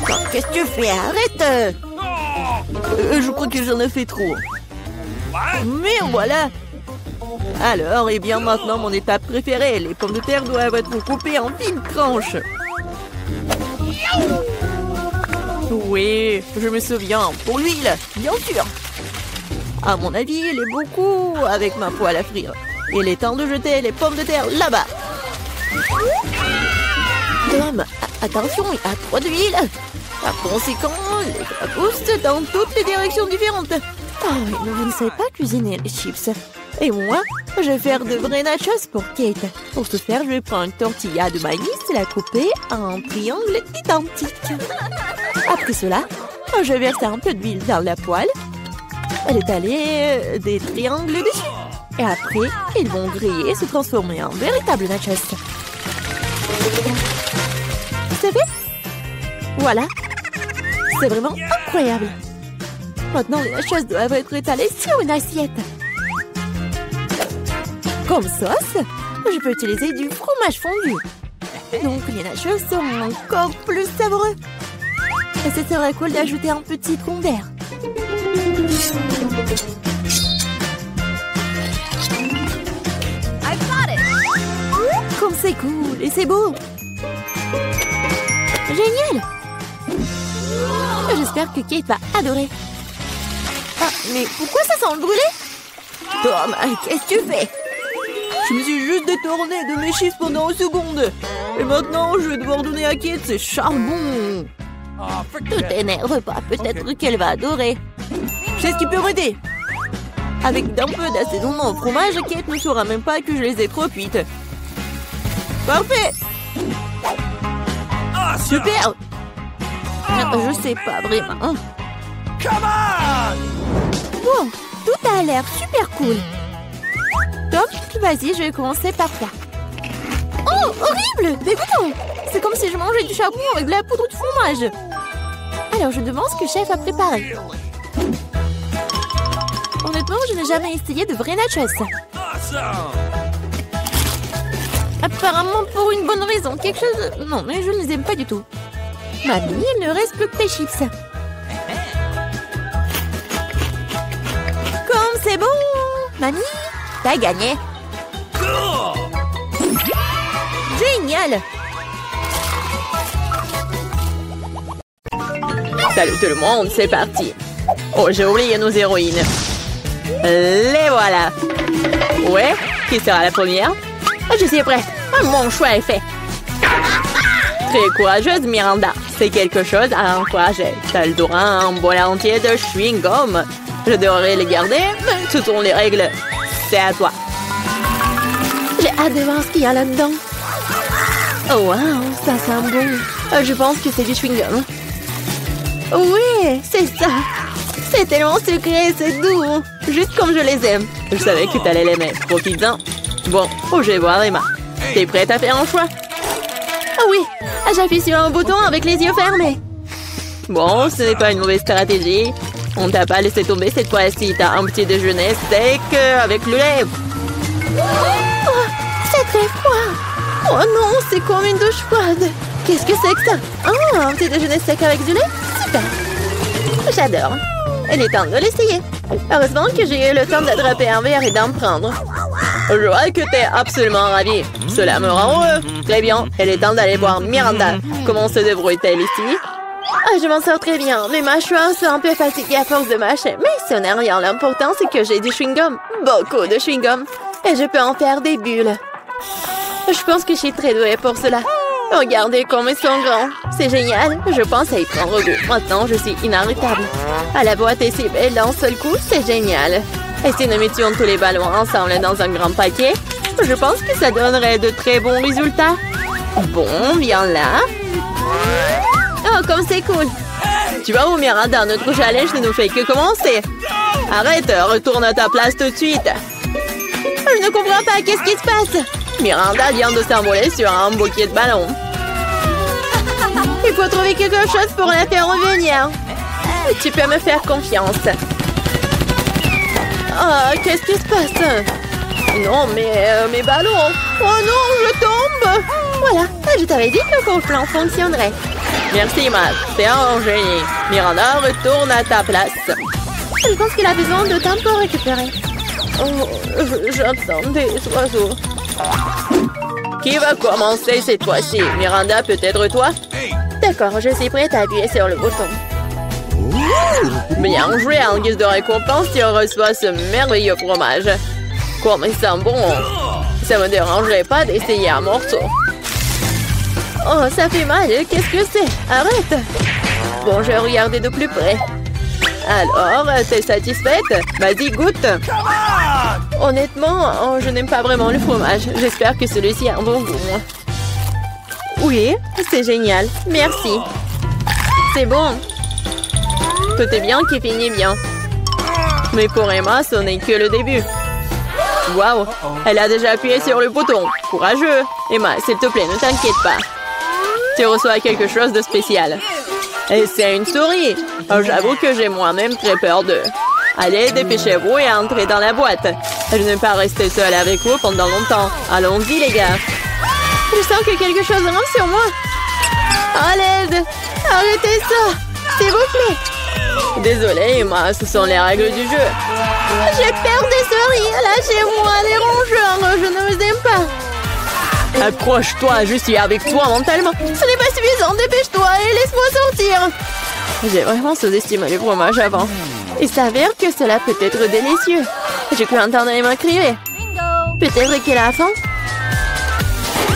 Oh, qu'est-ce que tu fais? Arrête! Je crois que j'en ai fait trop. Mais voilà. Alors, et bien maintenant, mon étape préférée. Les pommes de terre doivent être coupées en fines tranches. Oui, je me souviens. Pour l'huile, bien sûr. À mon avis, il est beaucoup avec ma poêle à frire. Il est temps de jeter les pommes de terre là-bas. Tom, attention, il y a trop d'huile. Par conséquent, les poussent dans toutes les directions différentes. Oh, mais vous ne savez pas cuisiner les chips. Et moi, je vais faire de vrais nachos pour Kate. Pour ce faire, je vais prendre une tortilla de maïs et la couper en triangles identiques. Après cela, je vais verser un peu d'huile dans la poêle. Étaler des triangles dessus. Et après, ils vont griller et se transformer en véritables nachos. Vous savez? Voilà. C'est vraiment incroyable. Maintenant, les nachos doivent être étalés sur une assiette. Comme sauce, je peux utiliser du fromage fondu. Donc, les nachos seront encore plus savoureux. Et ce serait cool d'ajouter un petit citron vert. Comme c'est cool et c'est beau. Génial. J'espère que Kate va adorer. Ah, mais pourquoi ça sent le brûlé? Tom, qu'est-ce que tu fais? Je me suis juste détournée de mes chiffres pendant une seconde. Et maintenant, je vais devoir donner à Kate ses charbons. Tout t'énerve pas, peut-être qu'elle va adorer. Je sais ce qui peut m'aider. Avec d'un peu d'assaisonnement au fromage, Kate ne saura même pas que je les ai trop cuites. Parfait. Super. Je sais pas vraiment. Come on! Bon, tout a l'air super cool. Top, vas-y, je vais commencer par toi. Oh, horrible, dégoûtant. C'est comme si je mangeais du charbon avec de la poudre de fromage. Alors, je demande ce que chef a préparé. Honnêtement, je n'ai jamais essayé de vrais nachos. Apparemment pour une bonne raison. Quelque chose... Non, mais je ne les aime pas du tout. Mamie, il ne reste plus que tes chips. Comme c'est bon. Mamie, t'as gagné. Génial. Salut tout le monde, c'est parti. Oh, j'ai oublié nos héroïnes. Les voilà. Ouais, qui sera la première? Je suis prête. Mon choix est fait. Très courageuse, Miranda. C'est quelque chose à encourager. T'as le droit à un bol entier de chewing-gum. Je devrais les garder, mais ce sont les règles. C'est à toi. J'ai hâte de voir ce qu'il y a là-dedans. Oh wow, ça sent bon. Je pense que c'est du chewing-gum. Oui, c'est ça. C'est tellement sucré, c'est doux. Juste comme je les aime. Je savais que t'allais l'aimer. Profites-en. Bon, je vais voir Emma. T'es prête à faire un choix? Oh oui, j'appuie sur un bouton avec les yeux fermés. Bon, ce n'est pas une mauvaise stratégie. On t'a pas laissé tomber cette fois-ci. T'as un petit déjeuner steak avec le lait. Oh, c'est très froid. Oh non, c'est comme une douche froide. Qu'est-ce que c'est que ça? Oh, un petit déjeuner sec avec du lait? Super. J'adore. Il est temps de l'essayer. Heureusement que j'ai eu le temps d'attraper un verre et d'en prendre. Je vois que t'es absolument ravie. Cela me rend heureux. Très bien, il est temps d'aller voir Miranda. Comment se débrouille-t-elle ici? Je m'en sors très bien, mais ma mâchoires sont un peu fatiguée à force de mâcher. Mais ce n'est rien, l'important c'est que j'ai du chewing-gum. Beaucoup de chewing-gum. Et je peux en faire des bulles. Je pense que je suis très douée pour cela. Regardez comme ils sont grands. C'est génial. Je pense à y prendre goût. Maintenant, je suis inarrêtable. À la boîte est si belle d'un seul coup, c'est génial. Et si nous mettions tous les ballons ensemble dans un grand paquet, je pense que ça donnerait de très bons résultats. Bon, viens là. Oh, comme c'est cool. Tu vois où, Miranda, notre challenge ne nous fait que commencer. Arrête, retourne à ta place tout de suite. Je ne comprends pas, qu'est-ce qui se passe? Miranda vient de s'envoler sur un bouquet de ballons. Il faut trouver quelque chose pour la faire revenir. Tu peux me faire confiance. Oh, qu'est-ce qui se passe? Non, mais mes ballons. Oh non, je tombe. Voilà, je t'avais dit que mon plan fonctionnerait. Merci, Matt. C'est un génie. Miranda, retourne à ta place. Je pense qu'il a besoin de temps pour récupérer. Oh, j'entends des oiseaux. Qui va commencer cette fois-ci? Miranda, peut-être toi? D'accord, je suis prête à appuyer sur le bouton. Bien joué, en guise de récompense, tu reçois ce merveilleux fromage. Comme il sent bon. Ça me dérangerait pas d'essayer un morceau. Oh, ça fait mal, qu'est-ce que c'est? Arrête! Bon, je vais regarder de plus près. Alors, t'es satisfaite? Vas-y, goûte! Honnêtement, je n'aime pas vraiment le fromage. J'espère que celui-ci a un bon goût. Oui, c'est génial. Merci. C'est bon. Tout est bien qui finit bien. Mais pour Emma, ce n'est que le début. Waouh, elle a déjà appuyé sur le bouton. Courageux. Emma, s'il te plaît, ne t'inquiète pas. Tu reçois quelque chose de spécial. Et c'est une souris. Oh, j'avoue que j'ai moi-même très peur d'eux. Allez, dépêchez-vous et entrez dans la boîte. Je ne vais pas rester seule avec vous pendant longtemps. Allons-y, les gars. Je sens que quelque chose rentre sur moi. À l'aide. Arrêtez ça. S'il vous plaît. Désolée, Emma, ce sont les règles du jeu. J'ai peur des souris. Lâchez-moi, les rongeurs. Je ne vous aime pas. Accroche-toi, je suis avec toi mentalement. Ce n'est pas suffisant, dépêche-toi et laisse-moi sortir. J'ai vraiment sous-estimé le fromage avant. Il s'avère que cela peut être délicieux. J'ai cru entendre Emma crier. Peut-être qu'elle a faim.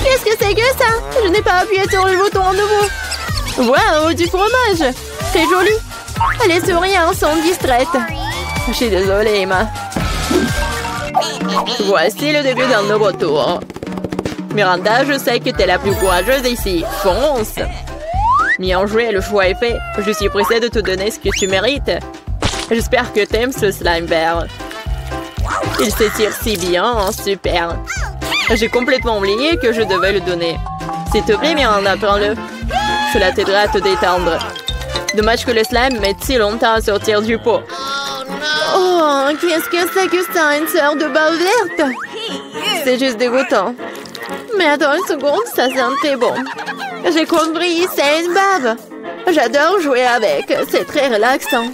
Qu'est-ce que c'est que ça? Je n'ai pas appuyé sur le bouton à nouveau. Waouh, du fromage. C'est joli. Les souris sont distraites. Je suis désolée, Emma. Voici le début d'un nouveau tour. Miranda, je sais que t'es la plus courageuse ici. Fonce! Bien joué, le choix est fait. Je suis pressée de te donner ce que tu mérites. J'espère que t'aimes ce slime vert. Il s'étire si bien, super. J'ai complètement oublié que je devais le donner. S'il te plaît, Miranda, prends-le. Cela t'aidera à te détendre. Dommage que le slime mette si longtemps à sortir du pot. Oh, qu'est-ce que c'est que ça, une sorte de bave verte? C'est juste dégoûtant. Mais attends une seconde, ça sentait bon. J'ai compris, c'est une bave. J'adore jouer avec, c'est très relaxant.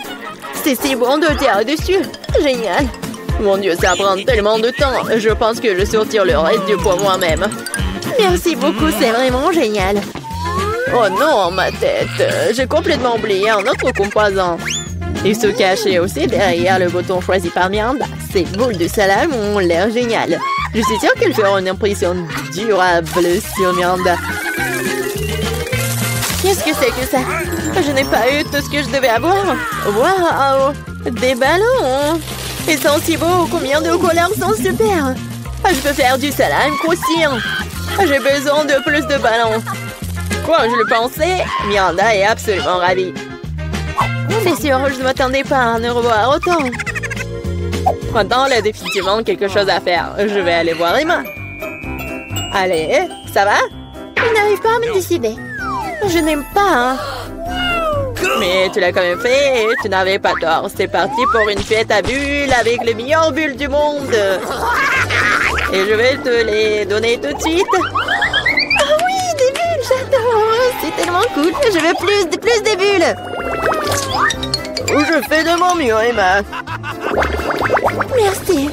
C'est si bon de tirer dessus. Génial. Mon Dieu, ça prend tellement de temps. Je pense que je sortir le reste du pot moi-même. Merci beaucoup, c'est vraiment génial. Oh non, ma tête. J'ai complètement oublié un autre composant. Il se cachait aussi derrière le bouton choisi par Miranda. Ces boules de salade ont l'air géniales. Je suis sûre qu'elles feront une impression durable sur Miranda. Qu'est-ce que c'est que ça? Je n'ai pas eu tout ce que je devais avoir. Waouh! Des ballons! Ils sont si beaux, combien de couleurs sont super! Je peux faire du salade croustillant. J'ai besoin de plus de ballons. Quoi, je le pensais? Miranda est absolument ravie. C'est sûr, je ne m'attendais pas à en revoir autant. Maintenant, il y a définitivement quelque chose à faire. Je vais aller voir Emma. Allez, ça va? Je n'arrive pas à me décider. Je n'aime pas, hein. Mais tu l'as quand même fait et tu n'avais pas tort. C'est parti pour une fête à bulles avec les meilleures bulles du monde. Et je vais te les donner tout de suite. Ah oui, des bulles, j'adore. C'est tellement cool. Je veux plus de bulles. Je fais de mon mieux, Emma. Merci.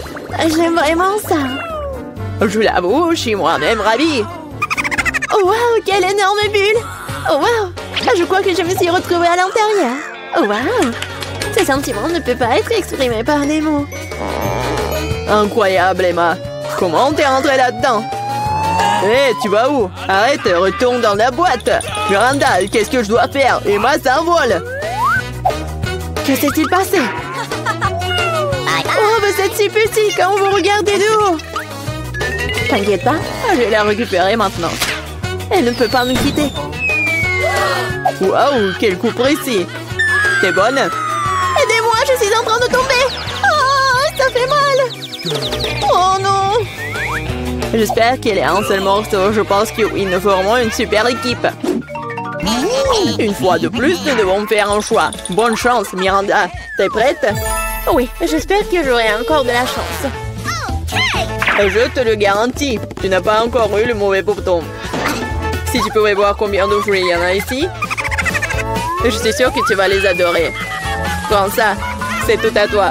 J'aime vraiment ça. Je l'avoue, je suis moi-même ravie. Oh wow, quelle énorme bulle. Oh wow. Je crois que je me suis retrouvée à l'intérieur. Oh wow. Ce sentiment ne peut pas être exprimé par des mots. Incroyable, Emma. Comment t'es rentrée là-dedans? Hé, tu vas où? Arrête, retourne dans la boîte. Miranda, qu'est-ce que je dois faire? Emma s'envole. Que s'est-il passé? Oh, vous êtes si petit quand vous regardez de haut. T'inquiète pas, je vais la récupérer maintenant. Elle ne peut pas nous quitter. Waouh, quel coup précis. T'es bonne? Aidez-moi, je suis en train de tomber. Oh, ça fait mal. Oh non. J'espère qu'elle est un seul morceau. Je pense que oui, nous formons une super équipe. Une fois de plus, nous devons faire un choix. Bonne chance, Miranda. T'es prête? Oui, j'espère que j'aurai encore de la chance. Je te le garantis, tu n'as pas encore eu le mauvais bouton. Si tu pouvais voir combien de fruits il y en a ici, je suis sûre que tu vas les adorer. Prends ça, c'est tout à toi.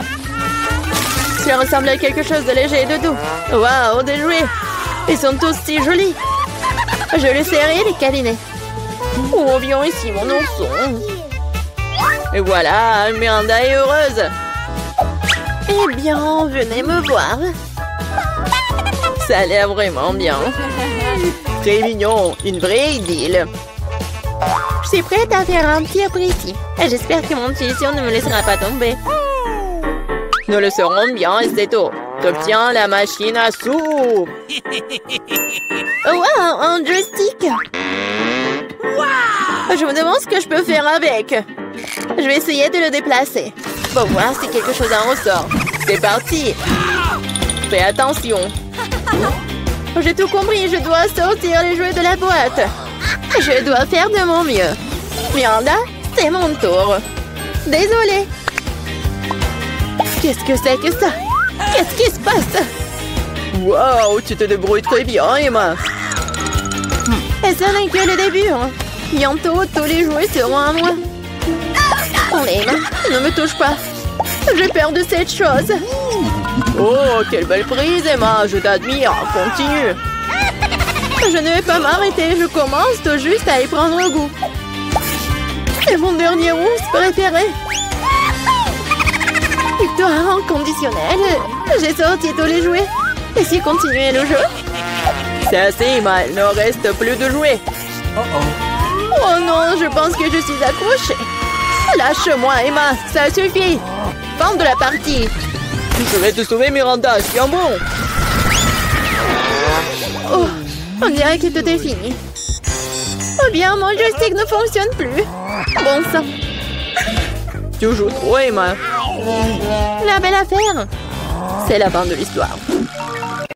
Ça ressemble à quelque chose de léger et de doux. Waouh, des jouets. Ils sont tous si jolis. Je les serrer et les câliner. Oh, viens ici, mon ourson. Et voilà, Miranda est heureuse. Eh bien, venez me voir. Ça a l'air vraiment bien. Très mignon, une vraie idylle. Je suis prête à faire un tir précis. J'espère que mon intuition ne me laissera pas tomber. Nous le saurons bien et c'est tout. T'obtiens la machine à sous. Oh wow, un joystick. Je me demande ce que je peux faire avec. Je vais essayer de le déplacer. Pour voir si quelque chose en ressort. C'est parti. Fais attention. J'ai tout compris, je dois sortir les jouets de la boîte. Je dois faire de mon mieux. Miranda, c'est mon tour. Désolée. Qu'est-ce que c'est que ça? Qu'est-ce qui se passe? Wow, tu te débrouilles très bien, Emma. Et ce n'est que le début. Hein. Bientôt, tous les jouets seront à moi. Oh, Emma, ne me touche pas. J'ai peur de cette chose. Oh, quelle belle prise, Emma. Je t'admire. Continue. Je ne vais pas m'arrêter. Je commence tout juste à y prendre goût. C'est mon dernier rousse préféré. Victoire inconditionnelle. J'ai sorti tous les jouets. Et si continuer le jeu? C'est assez, Emma. Il ne reste plus de jouets. Oh non, je pense que je suis accrochée. Lâche-moi, Emma. Ça suffit. Fin de la partie. Je vais te sauver, Miranda. Tiens bon. Oh, on dirait que tout est fini. Oh bien, mon joystick ne fonctionne plus. Bon sang. Tu joues trop, Emma. La belle affaire! C'est la fin de l'histoire.